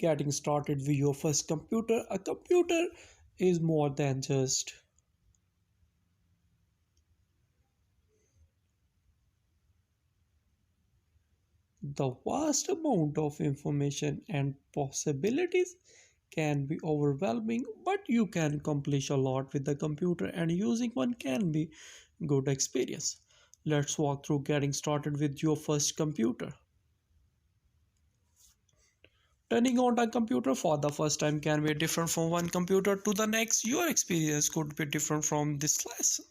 Getting started with your first computer. A computer is more than just the vast amount of information and possibilities can be overwhelming, but you can accomplish a lot with the computer and using one can be good experience. Let's walk through getting started with your first computer. Turning on a computer for the first time can be different from one computer to the next. Your experience could be different from this lesson.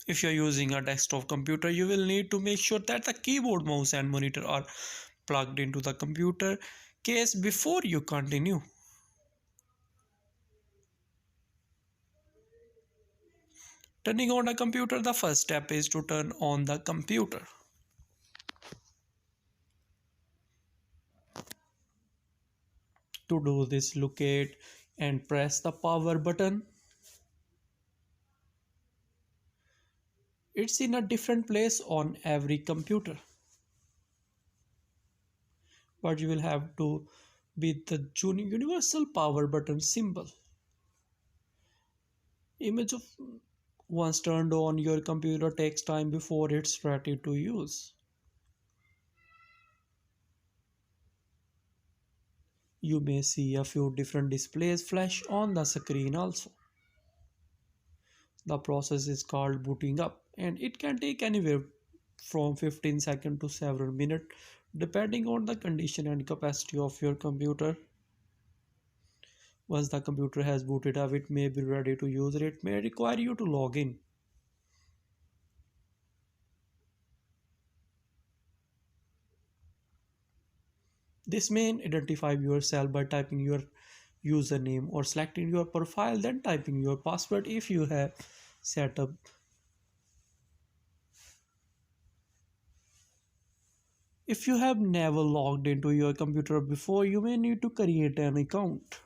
If you're using a desktop computer, you will need to make sure that the keyboard, mouse, and monitor are plugged into the computer case before you continue. Turning on a computer, the first step is to turn on the computer. To do this, locate and press the power button. It's in a different place on every computer, but you will have to be the universal power button symbol. Image of once turned on, your computer takes time before it's ready to use. You may see a few different displays flash on the screen also. The process is called booting up and it can take anywhere from 15 seconds to several minutes depending on the condition and capacity of your computer. Once the computer has booted up, it may be ready to use. It may require you to log in. This may identify yourself by typing your username or selecting your profile, then typing your password if you have set up. If you have never logged into your computer before, you may need to create an account.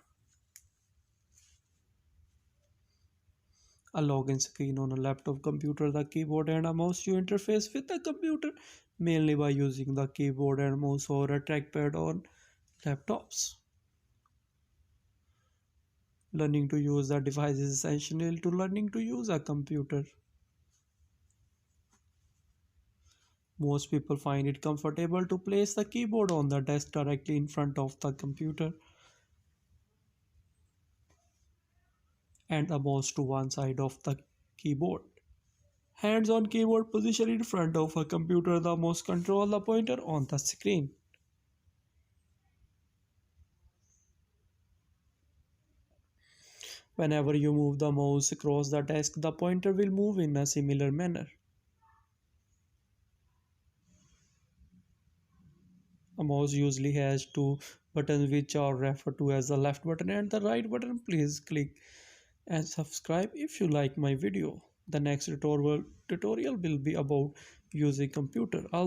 A login screen on a laptop computer, the keyboard and a mouse. You interface with the computer mainly by using the keyboard and mouse or a trackpad on laptops. Learning to use the device is essential to learning to use a computer. Most people find it comfortable to place the keyboard on the desk directly in front of the computer and the mouse to one side of the keyboard. Hands on keyboard position in front of a computer, the mouse control the pointer on the screen. Whenever you move the mouse across the desk, the pointer will move in a similar manner. A mouse usually has two buttons which are referred to as the left button and the right button. Please click and subscribe if you like my video. The next tutorial will be about using computer. Also